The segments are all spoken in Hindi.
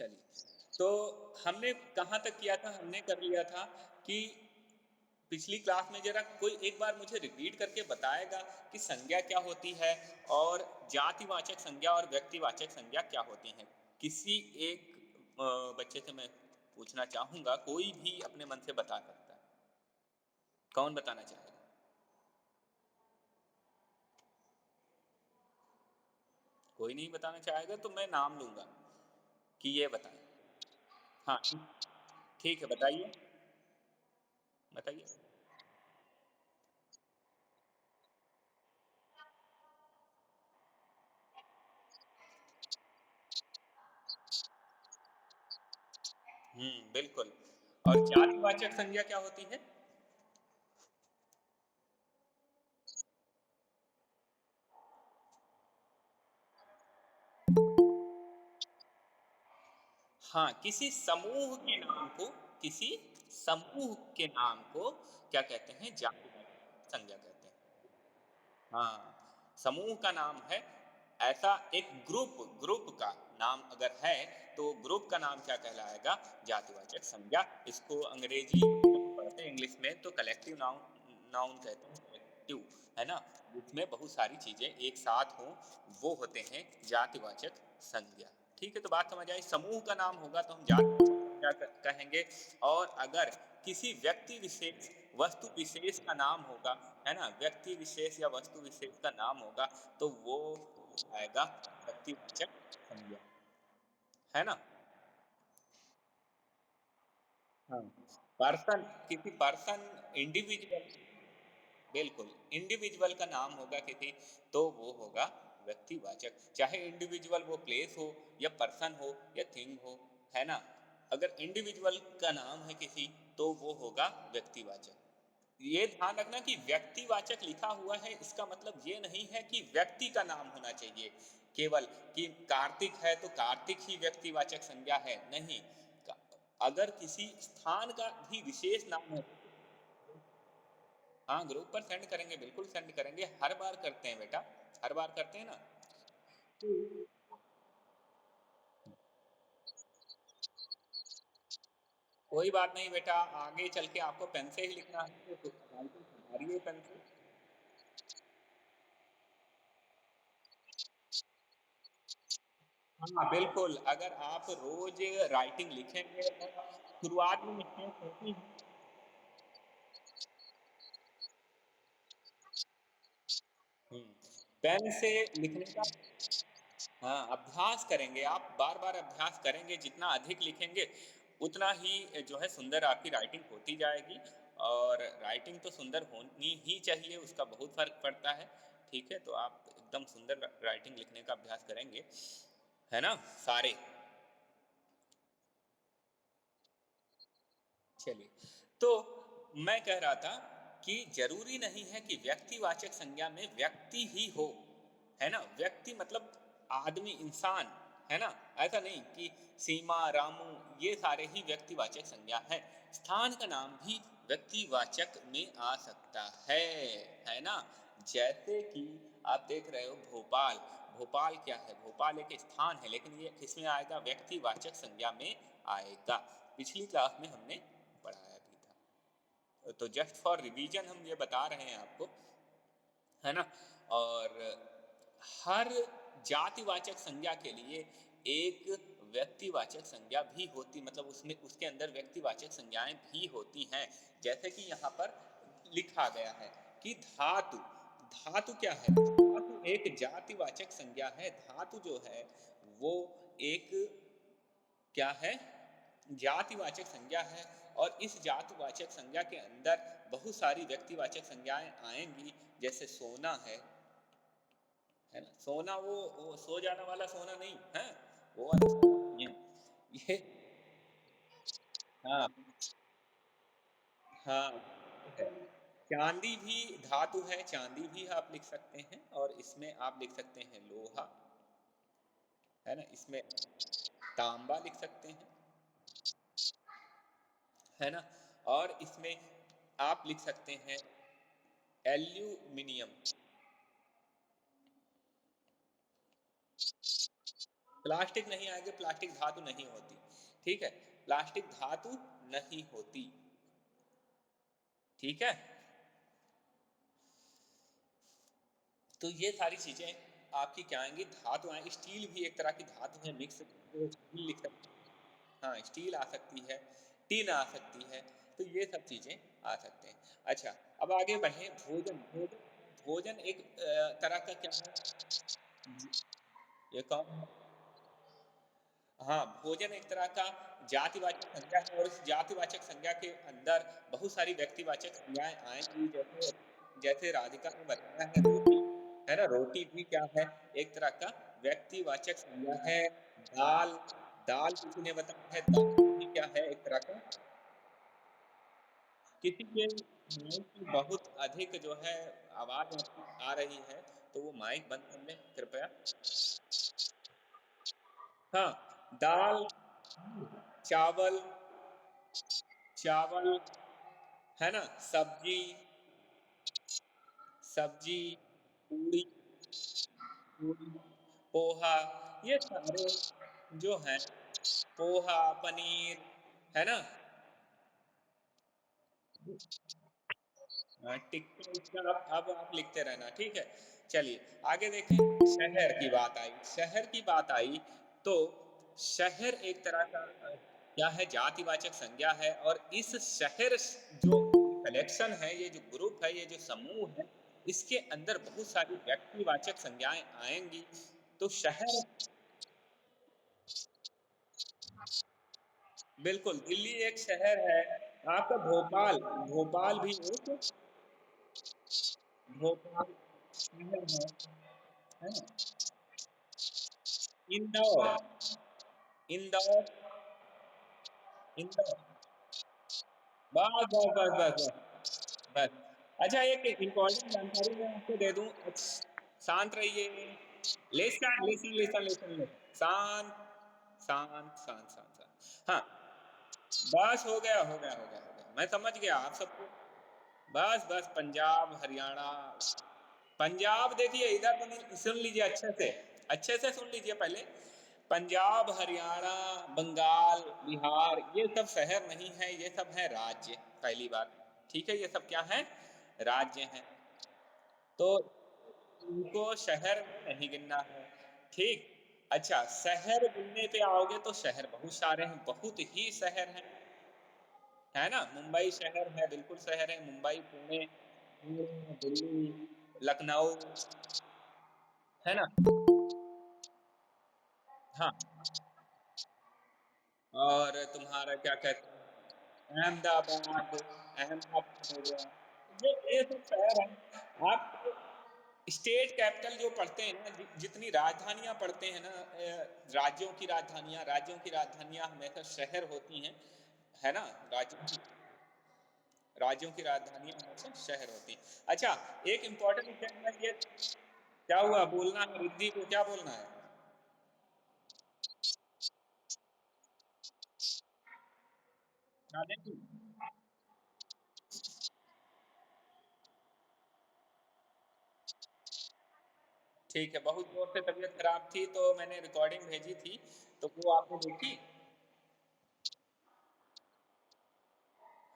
चलिए। तो हमने कहाँ तक किया था? हमने कर लिया था कि पिछली क्लास में ज़रा कोई एक बार मुझे रिपीट करके बताएगा कि संज्ञा क्या होती है और जातिवाचक संज्ञा और व्यक्तिवाचक संज्ञा क्या होती हैं? किसी एक बच्चे से मैं पूछना चाहूँगा, कोई भी अपने मन से बता सकता है। कौन बताना चाहेगा? कोई नहीं बताना चाहेगा तो मैं नाम लूँगा कि ये बताएँ। हाँ, ठीक है, बताइए, बताइए। बिल्कुल। और जातिवाचक संज्ञा क्या होती है? हाँ, किसी समूह के नाम को क्या कहते हैं? जातिवाचक संज्ञा कहते हैं। हाँ, समूह का नाम है, ऐसा एक ग्रुप ग्रुप का नाम अगर है, तो ग्रुप का नाम क्या कहलाएगा? जातिवाचक संज्ञा। इसको अंग्रेजी में पढ़ते हैं इंग्लिश में तो कलेक्टिव नाउन नाउन कहते हैं, कलेक्टिव, है ना? जिसमें बहुत सारी चीज़ें एक साथ हों, वो होते हैं जातिवाचक संज्ञा। ठीक है, तो बात समझ आई? समूह का नाम होगा तो हम जातिवाचक संज्ञा कहेंगे और अगर किसी व्यक्ति विशेष, वस्तु विशेष का नाम होगा, है ना? व्यक्ति विशेष या वस्तु विशेष का नाम होगा, तो वो आएगा व्यक्तिवाचक संज्ञा, है ना? हाँ। पर्सन, किसी पर्सन, इंडिविजुअल, बिल्कुल, इंडिविजुअल का नाम होगा किसी, तो वो होगा व्यक्तिवाचक। चाहे इंडिविजुअल वो प्लेस हो या पर्सन हो या थिंग हो, है ना? अगर इंडिविजुअल का नाम है किसी, तो वो होगा व्यक्तिवाचक। ये ध्यान रखना कि व्यक्तिवाचक लिखा हुआ है, इसका मतलब ये नहीं है कि व्यक्ति का नाम होना चाहिए केवल, कि कार्तिक है तो कार्तिक ही व्यक्तिवाचक संज्ञा है, नहीं। अगर किसी स्थान का भी विशेष नाम है। हाँ, ग्रुप पर सेंड करेंगे, बिल्कुल सेंड करेंगे, हर बार करते हैं बेटा, हर बार करते हैं ना। कोई बात नहीं बेटा, आगे चल के आपको पेन से ही लिखना है तो सुधारिए पेन से। हाँ, बिल्कुल, अगर आप रोज राइटिंग लिखेंगे और शुरुआत में मिस्टेक होती है। हुँ, पेन से लिखने का, हाँ, अभ्यास करेंगे आप, बार-बार अभ्यास करेंगे, जितना अधिक लिखेंगे, उतना ही जो है सुंदर आपकी राइटिंग होती जाएगी और राइटिंग तो सुंदर होनी ही चाहिए, उसका बहुत फ़र्क पड़ता है, ठीक है? तो आप एकदम सुंदर राइटिंग लिखने का अभ्यास करेंगे, है ना? सारे। चलिए, तो मैं कह रहा था कि ज़रूरी नहीं है कि व्यक्तिवाचक संज्ञा में व्यक्ति ही हो, है ना? व्यक्ति मतलब आदमी, इंसान, है ना? ऐसा नहीं कि सीमा, रामू, ये सारे ही व्यक्तिवाचक संज्ञा हैं। स्थान का नाम भी व्यक्तिवाचक में आ सकता है ना? जैसे कि आप देख रहे हो भोपाल, भोपाल क्या है? भोपाल एक स्थान है, लेकिन ये किसमें आएगा? व्यक्तिवाचक संज्ञा में आएगा। पिछली क्लास में हमने पढ़ाया भी था। तो जस्ट फॉर रिवीजन हम ये बता रहे हैं आपको, है ना? और हर जातिवाचक संज्ञा के लिए एक व्यक्तिवाचक संज्ञा भी होती, मतलब उसमें उसके अंदर व्यक्तिवाचक संज्ञाएं भी होती हैं। जैसे कि यहाँ पर लिखा गया है कि धातु, धातु क्या है? धातु एक जातिवाचक संज्ञा है। धातु जो है वो एक क्या है? जातिवाचक संज्ञा है और इस जातिवाचक संज्ञा के अंदर बहुत सारी व्यक्तिवाचक संज्ञाएं आएंगी, जैसे सोना है ना? सोना वो सो जाने वाला सोना नहीं है, वो वाला सोना नहीं है। ये, हाँ, हाँ, है। चांदी भी धातु है, चांदी भी आप लिख सकते हैं और इसमें आप लिख सकते हैं लोहा, है ना? इसमें तांबा लिख सकते हैं, है ना? और इसमें आप लिख सकते हैं एल्यूमिनियम, प्लास्टिक नहीं आएंगे, प्लास्टिक धातु नहीं होती, ठीक है, प्लास्टिक धातु नहीं होती, ठीक है। तो ये सारी चीजें आपकी क्या आएंगी, धातु आएंगी। स्टील भी एक तरह की धातु है, मिक्स स्टील लिख सकते हैं। हाँ, स्टील आ सकती है, टीन आ सकती है, तो ये सब चीजें आ सकते हैं। अच्छा, अब आगे बढ़े। भोजन, भोजन, भोजन एक तरह का क्या है, ये कौन, हाँ, भोजन एक तरह का जातिवाचक संज्ञा है, और इस जातिवाचक संज्ञा के अंदर बहुत सारी व्यक्तिवाचक संज्ञाएं आएंगी, जैसे जैसे राधिका ने बताया है रोटी, है ना, रोटी भी क्या है, एक तरह का व्यक्तिवाचक संज्ञा है। दाल, दाल किसी ने बताया है, दाल भी क्या है, एक तरह का। किसी के माइक की बहुत अधिक जो है आवाज आ रही है, तो वो माइक बंद कर ले कृपया। हाँ, दाल, चावल, चावल, है ना, सब्जी, सब्जी, पूरी, पूरी, पोहा, ये सारे जो हैं, पोहा, पनीर, है ना, टिक्का उक्का, अब आप लिखते रहना, ठीक है। चलिए आगे देखें। शहर की बात आई, शहर की बात आई, तो शहर एक तरह का क्या है, जातिवाचक संज्ञा है, और इस शहर जो कलेक्शन है, ये जो ग्रुप है, ये जो समूह है, इसके अंदर बहुत सारी व्यक्तिवाचक संज्ञाएं आएंगी। तो शहर, बिल्कुल, दिल्ली एक शहर है। आपका भोपाल, भोपाल भी एक, भोपाल शहर है ना। इंदौर, इंदौर, इंदौर, बस बस बस बस बस बस। अच्छा, एक इम्पोर्टेंट जानकारी मैं आपको दे दूं। शांत रहिए, lesson lesson lesson lesson lesson, शांत, शांत शांत शांत शांत। हाँ, बस हो गया हो गया हो गया हो गया, मैं समझ गया आप सबको। बस बस, पंजाब, हरियाणा, पंजाब देखिए इधर तो नहीं, सुन लीजिए अच्छे से सुन लीजिए पहले। पंजाब, हरियाणा, बंगाल, बिहार, ये सब शहर नहीं है, ये सब है राज्य, पहली बात, ठीक है, ये सब क्या है, राज्य हैं। तो इनको शहर में नहीं गिनना है, ठीक। अच्छा, शहर गिनने पे आओगे तो शहर बहुत सारे हैं, बहुत ही शहर हैं, है ना। मुंबई शहर है, बिल्कुल शहर है, मुंबई, पुणे, पुणे, दिल्ली, लखनऊ, है ना। हाँ, और तुम्हारा क्या कहते हैं, अहमदाबाद, अहमदाबाद हो गया, ये सब शहर हैं। आप स्टेट कैपिटल जो पढ़ते हैं ना, जितनी राजधानियां पढ़ते हैं ना, राज्यों की राजधानियां, राज्यों की राजधानियां हमेशा शहर होती हैं, है ना। राज्यों की राजधानियां हमेशा शहर होती हैं। अच्छा, एक इंपॉर्टेंट चीज है ये, क्या हुआ, बोलना है रिद्धि को, क्या बोलना है। राजेश जी, ठीक है, बहुत जोर से तबीयत खराब थी, तो मैंने रिकॉर्डिंग भेजी थी, तो वो आपने देखी।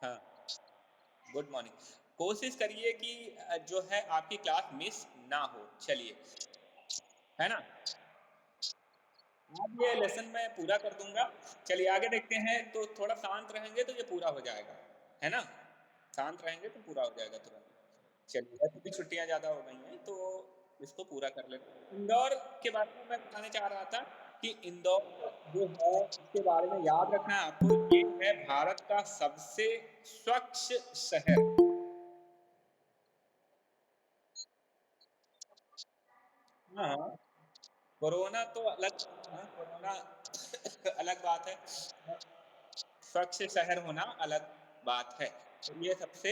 हाँ, गुड मॉर्निंग। कोशिश करिए कि जो है आपकी क्लास मिस ना हो, चलिए, है ना। आज ये लेसन मैं पूरा कर दूंगा। चलिए आगे देखते हैं, तो थोड़ा शांत रहेंगे तो ये पूरा हो जाएगा, है ना। शांत रहेंगे तो पूरा हो जाएगा तुरंत। चलिए, वैसे भी छुट्टियां ज्यादा हो गई हैं, तो इसको पूरा कर लेते हैं। इंदौर के बारे में मैं बताने चाह रहा था कि इंदौर जो है, इसके बारे में याद रखना है आपको, ये है भारत का सबसे स्वच्छ शहर। हाँ हाँ, कोरोना तो अलग, हाँ, कोरोना अलग बात है, स्वच्छ शहर होना अलग बात है। तो ये सबसे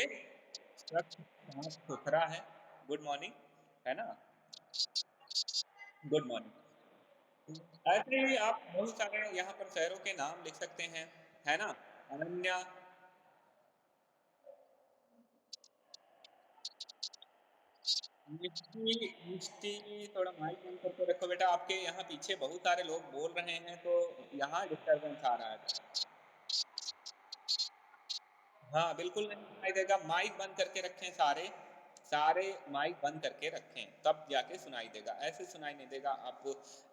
स्वच्छ, साफ सुथरा है। गुड मॉर्निंग, है ना, गुड मॉर्निंग। ऐसे ही आप बहुत सारे यहाँ पर शहरों के नाम लिख सकते हैं, है ना। अनन्या, मिष्टी मिष्टी थोड़ा माइक बंद करके रखो बेटा, आपके यहाँ पीछे बहुत सारे लोग बोल रहे हैं तो यहाँ डिस्टरबेंस आ रहा है। हाँ, बिल्कुल नहीं सुनाई देगा, माइक बंद करके रखें सारे, सारे माइक बंद करके रखें, तब जाके सुनाई देगा, ऐसे सुनाई नहीं देगा, आप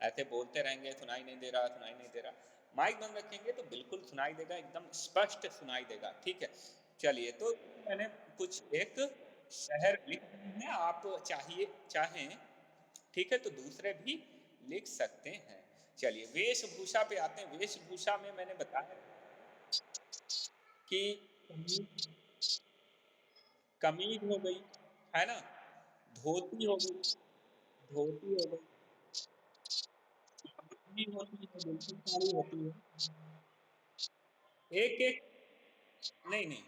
ऐसे बोलते रहेंगे सुनाई नहीं दे रहा, सुनाई नहीं दे रहा। माइक बंद रखेंगे तो बिल्कुल सुनाई देगा, एकदम स्पष्ट सुनाई देगा, ठीक है। चलिए, तो मैंने कुछ एक शहर लिख दिए हैं, आप चाहिए चाहें, ठीक है, तो दूसरे भी लिख सकते हैं। चलिए, वेशभूषा पे आते हैं। वेशभूषा में मैंने बताया कि कमीज हो गई, है ना, धोती हो गई, धोती हो गई, भी होती है, बिल्कुल सारी होती है। एक एक, नहीं नहीं,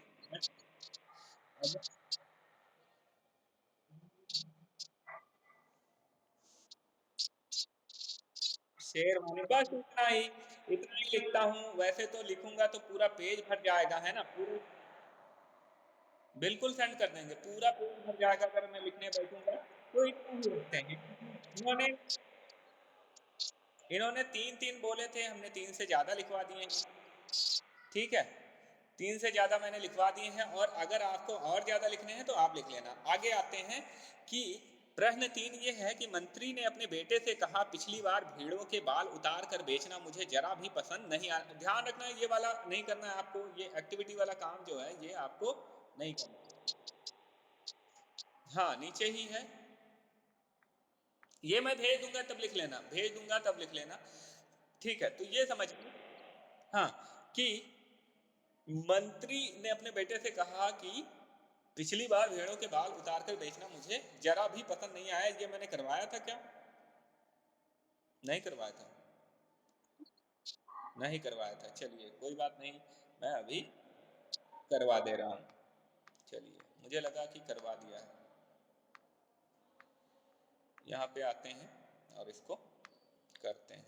शेरवानी, बस इतना ही लिखता हूँ। वैसे तो लिखूंगा तो पूरा पेज भर जाएगा, है ना, पूरे, बिल्कुल सेंड कर देंगे, पूरा पेज भर जाएगा अगर मैं लिखने बैठूंगा। तो इतना ही रखते हैं। इन्होंने इन्होंने तीन तीन बोले थे, हमने तीन से ज्यादा लिखवा दिए हैं, ठीक है, तीन से ज्यादा मैंने लिखवा दिए हैं, और अगर आपको और ज्यादा लिखने हैं तो आप लिख लेना। आगे आते हैं कि प्रश्न 3 ये है कि मंत्री ने अपने बेटे से कहा, पिछली बार भेड़ों के बाल उतार कर बेचना मुझे जरा भी पसंद नहीं आया। ध्यान रखना, ये वाला नहीं करना है आपको, ये एक्टिविटी वाला काम जो है ये आपको नहीं करना। हाँ, नीचे ही है, ये मैं भेज दूंगा तब लिख लेना, भेज दूंगा तब लिख लेना, ठीक है। तो ये समझ, हाँ, कि मंत्री ने अपने बेटे से कहा कि पिछली बार भेड़ों के बाल उतार कर बेचना मुझे जरा भी पसंद नहीं आया। ये मैंने करवाया था क्या? नहीं करवाया था, नहीं करवाया था। चलिए, कोई बात नहीं, मैं अभी करवा दे रहा हूँ। चलिए, मुझे लगा कि करवा दिया है। यहाँ पे आते हैं और इसको करते हैं।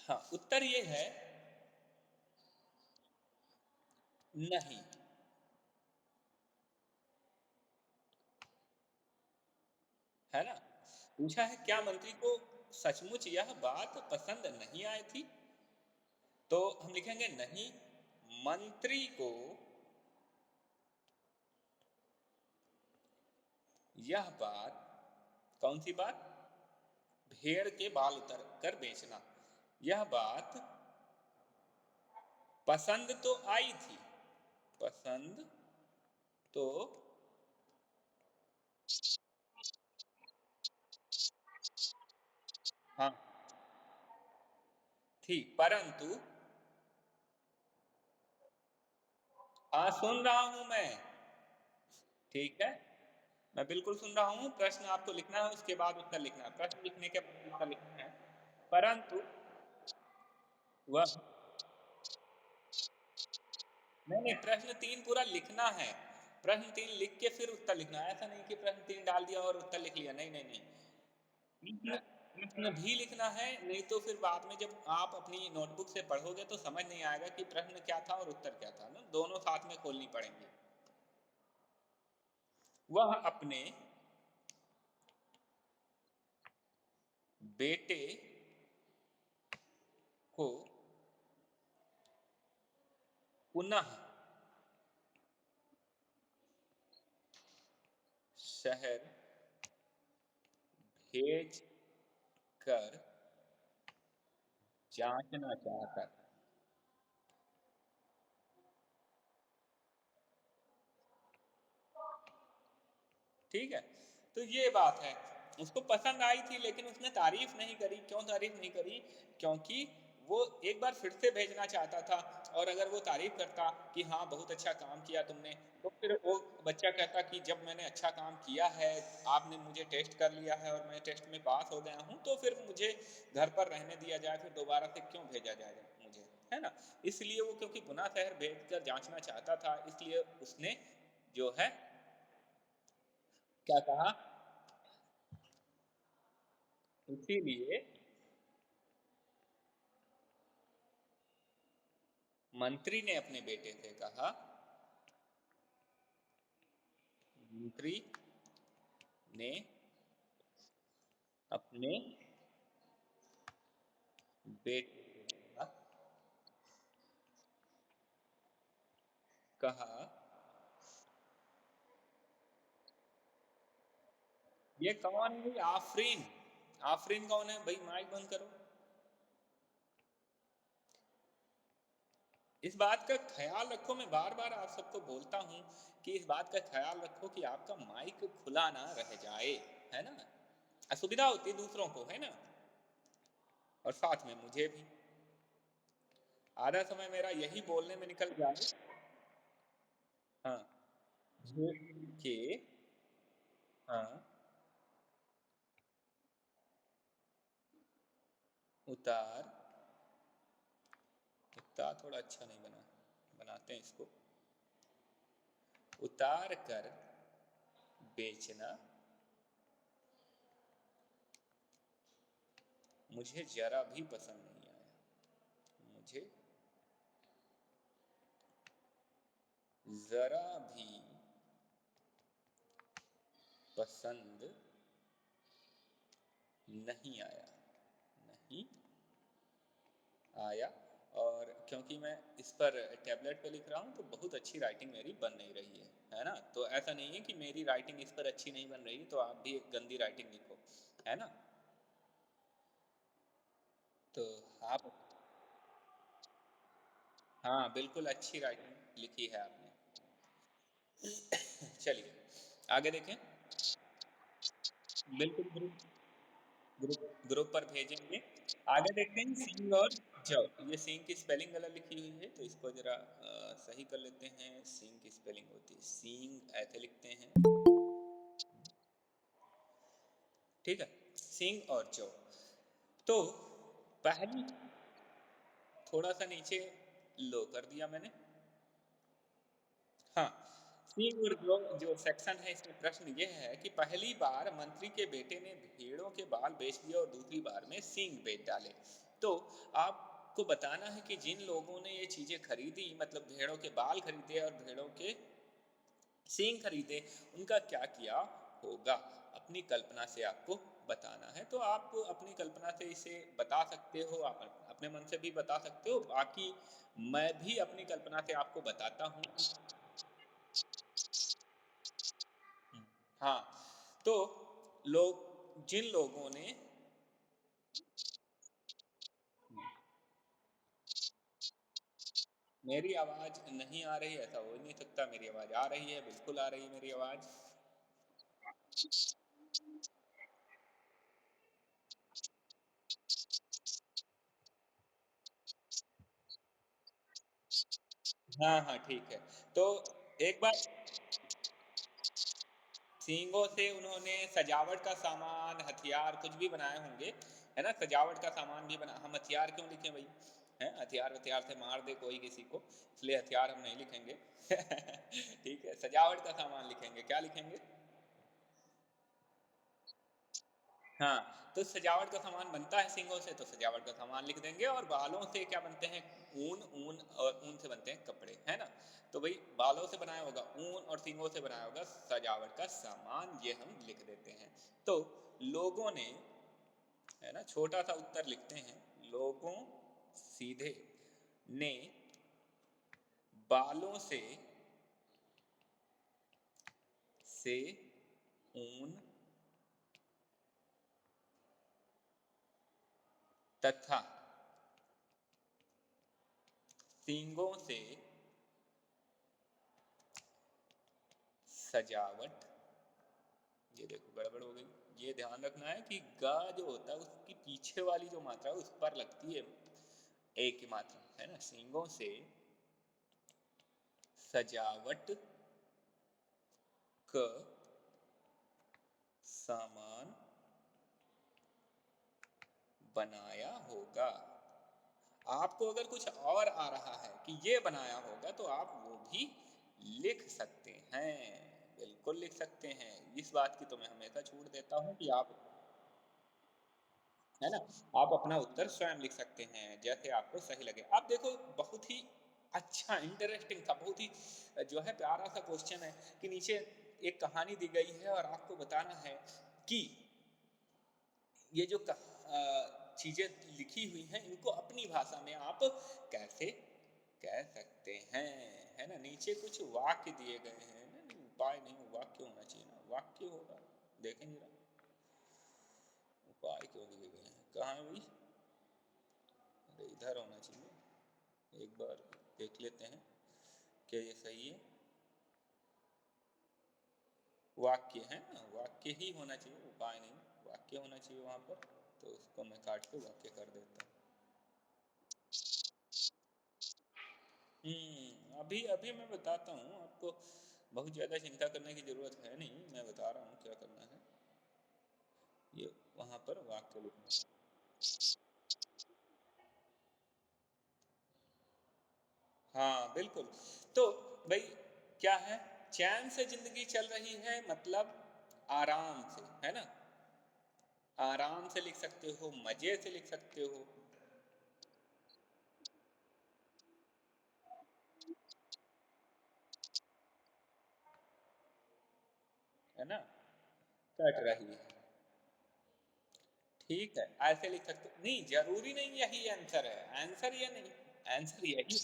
हाँ, उत्तर ये है नहीं, है ना। पूछा है क्या मंत्री को सचमुच यह बात पसंद नहीं आई थी, तो हम लिखेंगे नहीं, मंत्री को यह बात, कौन सी बात? भेड़ के बाल उतर कर बेचना, यह बात पसंद तो आई थी, पसंद तो, हाँ, थी, परंतु, हाँ, सुन रहा हूं मैं, ठीक है, मैं बिल्कुल सुन रहा हूँ। प्रश्न आपको लिखना है, उसके बाद उत्तर लिखना है, प्रश्न लिखने के बाद उत्तर लिखना है। परंतु वह, नहीं नहीं, प्रश्न 3 पूरा लिखना है, प्रश्न 3 लिख के फिर उत्तर लिखना है। ऐसा नहीं कि प्रश्न 3 डाल दिया और उत्तर लिख लिया, नहीं नहीं नहीं, प्रश्न प्रश्न भी लिखना है, नहीं तो फिर बाद में जब आप अपनी नोटबुक से पढ़ोगे तो समझ नहीं आएगा कि प्रश्न क्या था और उत्तर क्या था ना, दोनों साथ में खोलनी पड़ेंगी। वह अपने बेटे को पुनः शहर भेज कर जांचना चाहता था, ठीक है। तो ये बात है, उसको पसंद आई थी लेकिन उसने तारीफ नहीं करी। क्यों तारीफ नहीं करी? क्योंकि वो एक बार फिर से भेजना चाहता था, और अगर वो तारीफ करता कि हाँ बहुत अच्छा काम किया तुमने, तो फिर वो बच्चा कहता कि जब मैंने अच्छा काम किया है, आपने मुझे टेस्ट कर लिया है और मैं टेस्ट में पास हो गया हूँ, तो फिर मुझे घर पर रहने दिया जाए, फिर दोबारा से क्यों भेजा जाएगा मुझे, है ना। इसलिए वो, क्योंकि गुना शहर भेज कर जांचना चाहता था, इसलिए उसने जो है क्या कहा, इसीलिए मंत्री ने अपने बेटे से कहा, मंत्री ने अपने बेटे का कहा। ये कौन है भाई? आफरीन। आफरीन कौन है भाई? माइक बंद करो। इस बात का ख्याल रखो, मैं बार बार आप सबको बोलता हूं कि इस बात का ख्याल रखो कि आपका माइक खुला ना रह जाए, है ना? असुविधा होती है दूसरों को, है ना? और साथ में मुझे भी आधा समय मेरा यही बोलने में निकल जाए। हाँ। के। हाँ। उतार। उतार थोड़ा अच्छा नहीं बना, बनाते हैं इसको। उतार कर बेचना मुझे जरा भी पसंद नहीं आया। मुझे जरा भी पसंद नहीं आया। नहीं आया। और क्योंकि मैं इस पर टैबलेट पे लिख रहा हूँ तो बहुत अच्छी राइटिंग मेरी बन नहीं रही है ना? तो ऐसा नहीं है कि मेरी राइटिंग इस पर अच्छी नहीं बन रही तो आप भी एक गंदी राइटिंग लिखो, है ना? तो आप। हाँ बिल्कुल अच्छी राइटिंग लिखी है आपने। चलिए आगे देखें। बिल्कुल ग्रुप ग्रुप पर भेजेंगे। आगे देखते हैं सिंग और जव। ये सिंग की स्पेलिंग गलत लिखी हुई है तो इसको जरा सही कर लेते हैं। सिंग की स्पेलिंग होती है सिंग, ऐसे लिखते हैं, ठीक है? सिंग और जव। तो पहली, थोड़ा सा नीचे लो कर दिया मैंने। हाँ। सिंह और जो सेक्शन है इसमें प्रश्न ये है कि पहली बार मंत्री के बेटे ने भेड़ों के बाल बेच दिया और दूसरी बार में सींग बेच डाले। तो आपको बताना है कि जिन लोगों ने ये चीजें खरीदी, मतलब भेड़ों के बाल खरीदे और भेड़ों के सींग खरीदे, उनका क्या किया होगा। अपनी कल्पना से आपको बताना है। तो आप अपनी कल्पना से इसे बता सकते हो, आप अपने मन से भी बता सकते हो। बाकी मैं भी अपनी कल्पना से आपको बताता हूँ। हाँ। तो जिन लोगों ने। मेरी आवाज नहीं आ रही? ऐसा हो ही नहीं सकता, मेरी आवाज आ रही है, बिल्कुल आ रही है मेरी आवाज। हाँ हाँ ठीक है। तो एक बार सींगों से उन्होंने सजावट का सामान, हथियार कुछ भी बनाए होंगे, है ना? सजावट का सामान भी बना। हम हथियार क्यों लिखें भाई? हैं? हथियार हथियार से मार दे कोई किसी को, इसलिए हथियार हम नहीं लिखेंगे। ठीक है, सजावट का सामान लिखेंगे। क्या लिखेंगे? हाँ। तो सजावट का सामान बनता है सींगों से, तो सजावट का सामान लिख देंगे। और बालों से क्या बनते हैं? ऊन। ऊन और ऊन से बनते हैं कपड़े, है ना? तो भाई बालों से बनाया होगा ऊन और सींगों से बनाया होगा सजावट का सामान, ये हम लिख देते हैं। तो लोगों ने, है ना, छोटा सा उत्तर लिखते हैं। लोगों सीधे ने बालों से ऊन तथा सींगों से सजावट। ये देखो गड़बड़ हो गई। ये ध्यान रखना है कि गा जो होता है उसकी पीछे वाली जो मात्रा है उस पर लगती है ए की मात्रा, है ना? सींगों से सजावट क सामान बनाया होगा। आपको अगर कुछ और आ रहा है कि ये बनाया होगा तो आप वो भी लिख सकते हैं, बिल्कुल लिख सकते हैं। इस बात की तो मैं हमेशा छूट देता हूँ कि आप, है ना, आप अपना उत्तर स्वयं लिख सकते हैं जैसे आपको सही लगे। आप देखो बहुत ही अच्छा इंटरेस्टिंग था, बहुत ही जो है प्यारा सा क्वेश्चन है कि नीचे एक कहानी दी गई है और आपको बताना है कि ये जो चीज़ें लिखी हुई हैं, इनको अपनी भाषा में आप कैसे कह सकते हैं, है ना? नीचे कुछ वाक्य दिए गए हैं, नहीं, उपाय नहीं, वाक्य होना चाहिए ना, वाक्य होगा, देखें ज़रा, उपाय क्यों दिए गए हैं? कहाँ है भई? अरे इधर होना चाहिए, एक बार देख लेते हैं, क्या ये सही है? वाक्य है ना, वाक्य ही होना चाहिए, उपाय नहीं, वाक्य होना चाहिए वहाँ पर, तो उसको मैं काट के वाक्य कर देता हूँ। अभी अभी मैं बताता हूँ आपको, बहुत ज़्यादा चिंता करने की ज़रूरत है नहीं, मैं बता रहा हूँ क्या करना है। ये वहाँ पर वाक्य लिखना है। हाँ, बिल्कुल। तो भई क्या है, चैन से ज़िंदगी चल रही है मतलब आराम से, है ना? आराम से लिख सकते हो, मज़े से लिख सकते हो, है ना? कट रही है। ठीक है, ऐसे लिख सकते हो। नहीं, ज़रूरी नहीं यही आंसर है, आंसर ये नहीं, आंसर यही।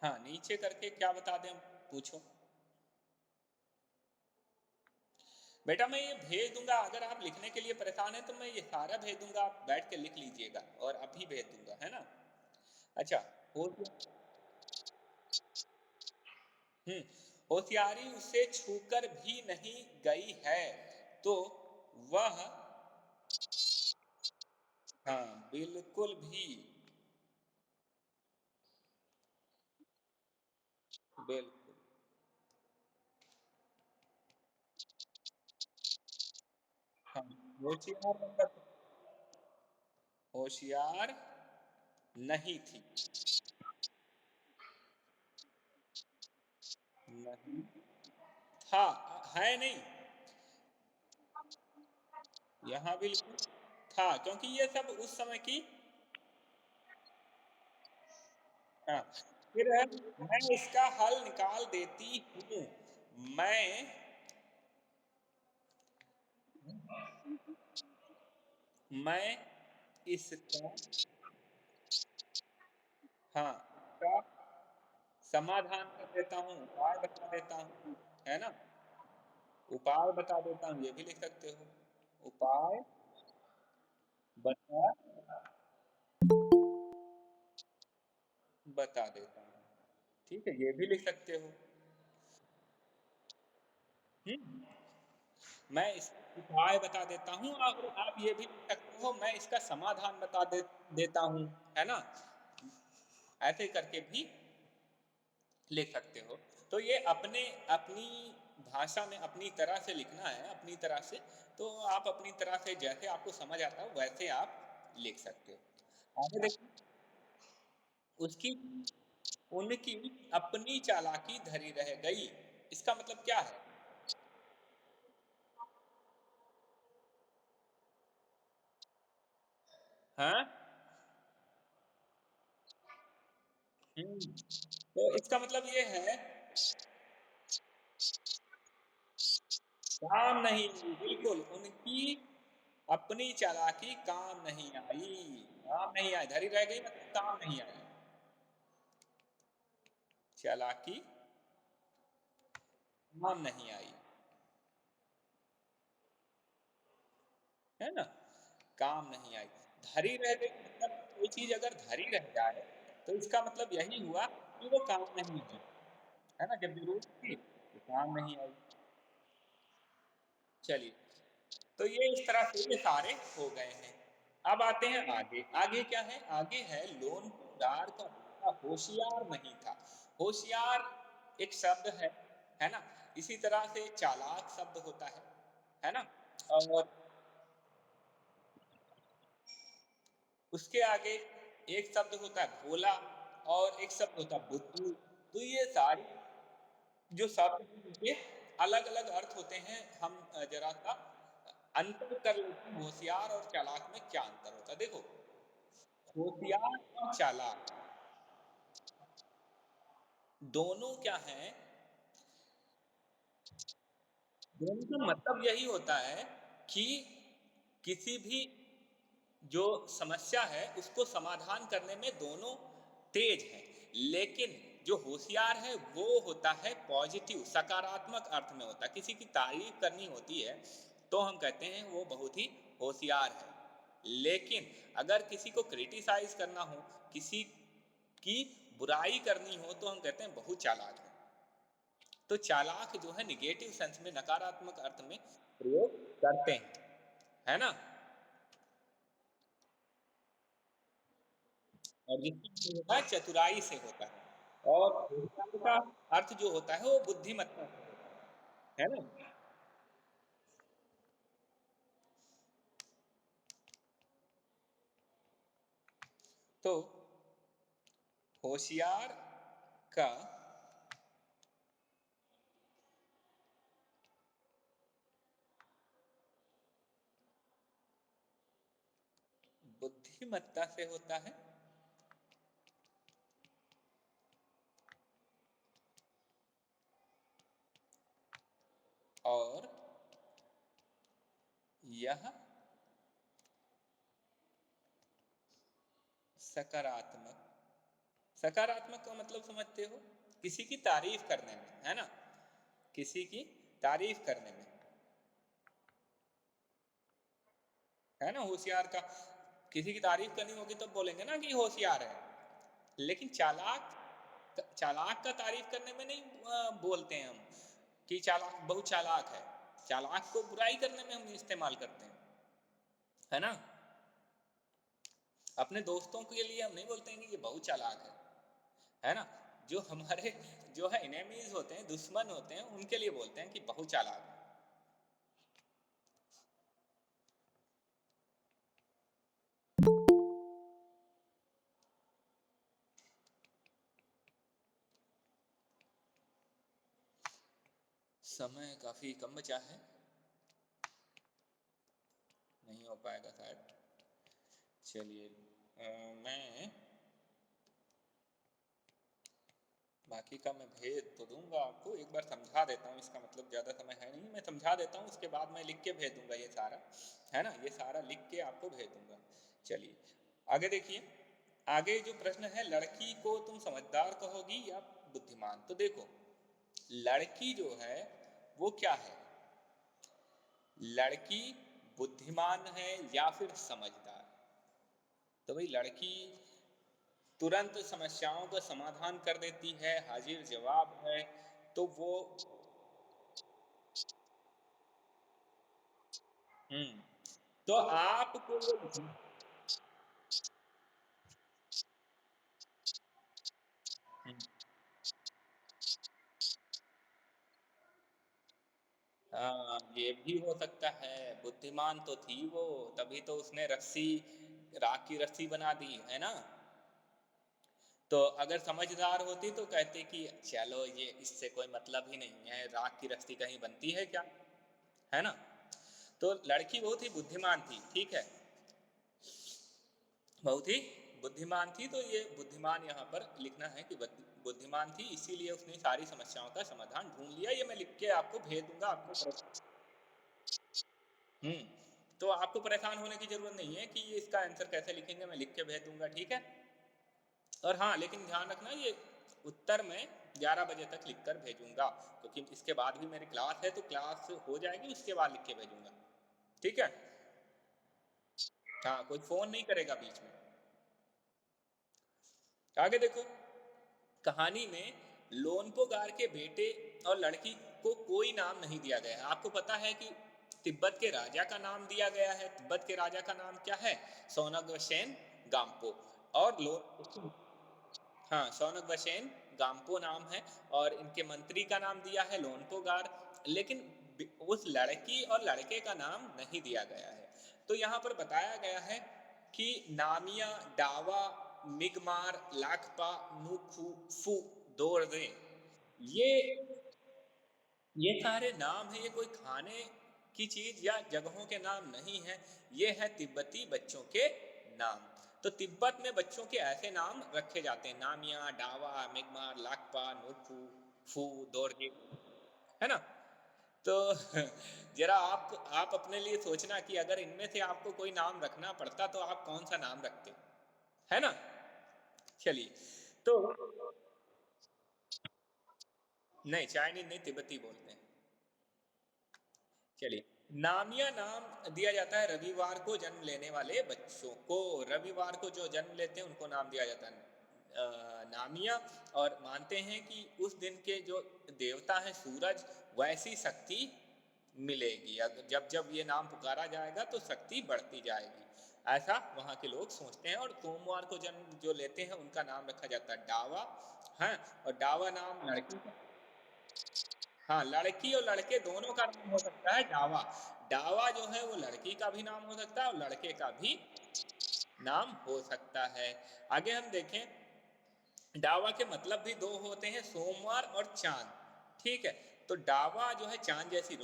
हाँ, नीचे करके क्या बता दें, पूछो। बेटा मैं ये भेज दूँगा, अगर आप लिखने के लिए परेशान हैं तो मैं ये सारा भेज दूँगा, आप बैठ के लिख लीजिएगा और अभी भेज दूँगा, है ना? अच्छा, होशिया हुँ, होशियारी उसे छूकर भी नहीं गई है, तो वह हाँ, बिल्कुल भी, बिल्कुल। हाँ, होशियार मतलब होशियार नहीं थी, नहीं था, है नहीं, यहाँ भी लिखूँ था, क्योंकि ये सब उस समय की। हाँ, फिर मैं इसका हल निकाल देती हूँ। मैं मैं इसका हाँ, इसका समाधान कर देता हूँ, उपाय बता देता हूँ, है ना? उपाय बता देता हूँ, ये भी लिख सकते हो। उपाय बता बता देता हूँ। ठीक है, ये भी लिख सकते हो। हुँ? मैं इसका उपाय बता देता हूँ और आप ये भी लिख सकते हो, मैं इसका समाधान बता देता हूँ, है ना? ऐसे करके भी लिख सकते हो। तो ये अपने अपनी भाषा में अपनी तरह से लिखना है, अपनी तरह से, तो आप अपनी तरह से जैसे आपको समझ आता है वैसे आप लिख सकते हो। आगे देखिए, उसकी उनकी अपनी चालाकी धरी रह गई। इसका मतलब क्या है? हाँ? हुँ, तो इसका मतलब ये है, काम नहीं आई, बिल्कुल, उनकी अपनी चालाकी काम नहीं आई, काम नहीं आई, धरी रह गई मतलब काम नहीं आई। चालाकी काम नहीं आई, है ना? काम नहीं आई। धरी रह गई मतलब कोई चीज़ अगर धरी रह जाए, तो इसका मतलब यही हुआ कि वो काम नहीं आई, है ना? जब ज़रूरत थी, तो काम नहीं आई। चलिए, तो ये इस तरह से ये सारे हो गए हैं। अब आते हैं आगे, आगे क्या है? आगे है लोनदार का बेटा होशियार नहीं था। होशियार एक शब्द है ना? इसी तरह से चालाक शब्द होता है ना? और उसके आगे एक शब्द होता है भोला और एक शब्द होता है बुद्धू। तो ये सारी जो शब्द हैं इनके अलग-अलग अर्थ होते हैं। हम ज़रा-सा अंतर कर लेते हैं, होशियार और चालाक में क्या अंतर होता है? देखो, होशियार और चालाक दोनों क्या है, दोनों का मतलब यही होता है कि किसी भी जो समस्या है उसको समाधान करने में दोनों तेज हैं, लेकिन जो होशियार है वो होता है पॉजिटिव, सकारात्मक अर्थ में होता है। किसी की तारीफ करनी होती है तो हम कहते हैं वो बहुत ही होशियार है, लेकिन अगर किसी को क्रिटिसाइज करना हो, किसी की बुराई करनी हो, तो हम कहते हैं बहुत चालाक है। तो चालाक जो है निगेटिव सेंस में, नकारात्मक अर्थ में प्रयोग करते हैं, है ना। और जिसका होता है चतुराई से होता है, और होशियार का अर्थ जो होता है वो बुद्धिमत्ता से होता है ना। तो होशियार का बुद्धिमत्ता से होता है, और यह सकारात्मक, सकारात्मक का मतलब समझते हो, किसी की तारीफ करने में, है ना, किसी की तारीफ करने में, है ना। होशियार का किसी की तारीफ करनी होगी तो बोलेंगे ना कि होशियार है, लेकिन चालाक, चालाक का तारीफ करने में नहीं बोलते हैं हम कि चालाक, बहुत चालाक है। चालाक को बुराई करने में हम इस्तेमाल करते हैं, है ना। अपने दोस्तों के लिए हम नहीं बोलते हैं कि ये बहुत चालाक है ना। जो हमारे जो है इनेमीज होते हैं, दुश्मन होते हैं, उनके लिए बोलते हैं कि बहुत चालाक है। समय काफी कम बचा है, नहीं हो पाएगा शायद। चलिए मैं बाकी का मैं भेज तो दूंगा आपको, एक बार समझा देता हूँ, इसका मतलब ज़्यादा समय है नहीं, मैं समझा देता हूँ, उसके बाद मैं लिख के भेज दूंगा ये सारा, है ना, ये सारा लिख के आपको भेज दूंगा। चलिए आगे देखिए, आगे जो प्रश्न है, लड़की को तुम समझदार कहोगी या बुद्धिमान। तो देखो, लड़की जो है वो क्या है, लड़की बुद्धिमान है या फिर समझदार। तो भाई लड़की तुरंत समस्याओं का समाधान कर देती है, हाजिर जवाब है, तो वो हम्म तो आपको वो हाँ, ये भी हो सकता है, बुद्धिमान तो थी वो, तभी तो उसने रस्सी, राख की रस्सी बना दी, है ना। तो अगर समझदार होती तो कहती कि चलो ये इससे कोई मतलब ही नहीं है, राख की रस्सी कहीं बनती है क्या, है ना। तो लड़की बहुत ही बुद्धिमान थी, ठीक है, बहुत ही बुद्धिमान थी। तो ये बुद्धिमान यहाँ पर लिखना है कि बुद्धिमान थी, इसीलिए उसने सारी समस्याओं का समाधान ढूंढ लिया। ये मैं लिख के आपको भेज दूंगा, आपको तो आपको परेशान होने की जरूरत नहीं है कि ये इसका आंसर कैसे लिखेंगे, मैं लिख के भेज दूंगा, ठीक है। और हाँ, लेकिन ध्यान रखना, ये उत्तर मैं 11 बजे तक लिख कर भेजूंगा, क्योंकि इसके बाद भी मेरी क्लास है, तो क्लास हो जाएगी उसके बाद लिख के भेजूंगा, ठीक है। हाँ, कोई फोन नहीं करेगा बीच में। आगे देखो, कहानी में लोनपोगार के बेटे और लड़की को कोई नाम नहीं दिया गया है। आपको पता है कि तिब्बत के राजा का नाम दिया गया है, तिब्बत के राजा का नाम क्या है, सोनगवशेन गाम्पो। और लो हाँ, सोनगवशेन गाम्पो नाम है, और इनके मंत्री का नाम दिया है लोनपोगार, लेकिन उस लड़की और लड़के का नाम नहीं दिया गया है। तो यहाँ पर बताया गया है कि नामिया, डावा, मिगमार, लाखपा, नुखु, फू, दोरजे, ये ये सारे नाम है, ये कोई खाने की चीज या जगहों के नाम नहीं है, ये है तिब्बती बच्चों के नाम। तो तिब्बत में बच्चों के ऐसे नाम रखे जाते हैं, नामिया, डावा, मिगमार, लाकपा, नूपू, फू, दोरजे, है ना? तो जरा आप अपने लिए सोचना कि अगर इनमें से आपको कोई नाम रखना पड़ता तो आप कौन सा नाम रखते, है ना? चलिए, तो नहीं, चाइनीज नहीं, तिब्बती बोलते हैं। चलिए, नामिया नाम दिया जाता है रविवार को जन्म लेने वाले बच्चों को। रविवार को जो जन्म लेते हैं उनको नाम दिया जाता है नामिया। और मानते हैं कि उस दिन के जो देवता है सूरज, वैसी शक्ति मिलेगी। अगर जब जब ये नाम पुकारा जाएगा तो शक्ति बढ़ती जाएगी, ऐसा वहाँ के लोग सोचते हैं। और सोमवार को जन्म जो लेते हैं उनका नाम रखा जाता है डावा, है। और डावा नाम लड़की का, हाँ, लड़की और लड़के दोनों का नाम हो सकता है डावा। डावा जो है वो लड़की का भी नाम हो सकता है और लड़के का भी नाम हो सकता है। आगे हम देखें, डावा के मतलब भी दो होते हैं, सोमवार और चांद। ठीक है, तो डावा जो है चांद जैसी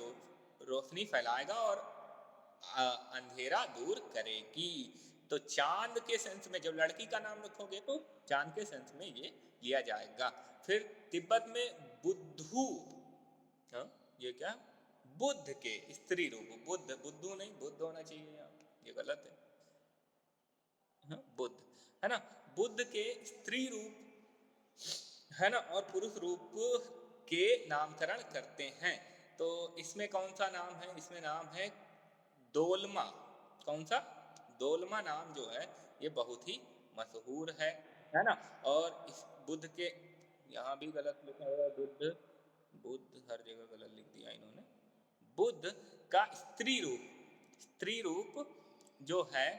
रोशनी फैलाएगा और अंधेरा दूर करेगी। तो चांद के सेंस में जब लड़की का नाम रखोगे तो चांद के सेंस में ये लिया जाएगा। फिर तिब्बत में बुद्धू, हाँ, ये क्या, बुद्ध के स्त्री रूप, बुद्ध, बुद्धू नहीं, बुद्ध होना चाहिए यहाँ, ये गलत है। हाँ, बुद्ध, है ना? बुद्ध के स्त्री रूप, है ना, और पुरुष रूप के नामकरण करते हैं। तो इसमें कौन सा नाम है? इसमें नाम है दोलमा। कौन सा? दोलमा नाम जो है ये बहुत ही मशहूर है ना? और इस बुद्ध के, यहाँ भी गलत लिखा हुआ है, बुद्ध, बुद्ध हर जगह गलत लिख दिया इन्होंने। बुद्ध का स्त्री रूप जो है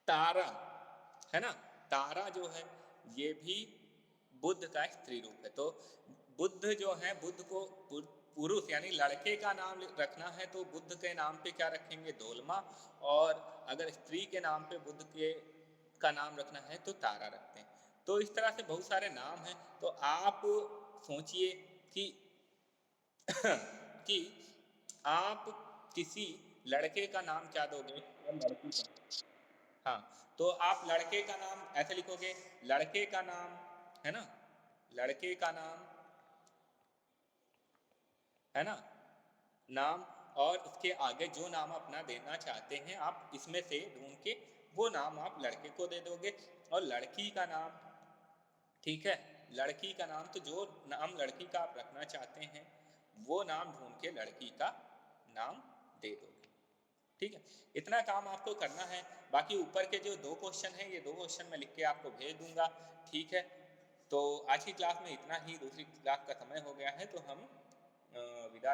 तारा, है ना? तारा जो है ये भी बुद्ध का स्त्री रूप है। तो बुद्ध जो है, बुद्ध को पुरुष यानी लड़के का नाम रखना है तो बुद्ध के नाम पे क्या रखेंगे? दोलमा। और अगर स्त्री के नाम पे बुद्ध के का नाम रखना है तो तारा रखते हैं। तो इस तरह से बहुत सारे नाम हैं। तो आप सोचिए कि कि आप किसी लड़के का नाम क्या दोगे और लड़की का? हाँ, तो आप लड़के का नाम ऐसे लिखोगे, लड़के का नाम, है ना, लड़के का नाम, है ना, नाम, और उसके आगे जो नाम अपना देना चाहते हैं आप इसमें से ढूंढ के वो नाम आप लड़के को दे दोगे। और लड़की का नाम, ठीक है, लड़की का नाम, तो जो नाम लड़की का आप रखना चाहते हैं वो नाम ढूंढ के लड़की का नाम दे दोगे। ठीक है, इतना काम आपको करना है। बाकी ऊपर के जो 2 क्वेश्चन हैं, ये 2 क्वेश्चन मैं लिख के आपको भेज दूंगा। ठीक है, तो आज की क्लास में इतना ही। दूसरी क्लास का समय हो गया है तो हम विदा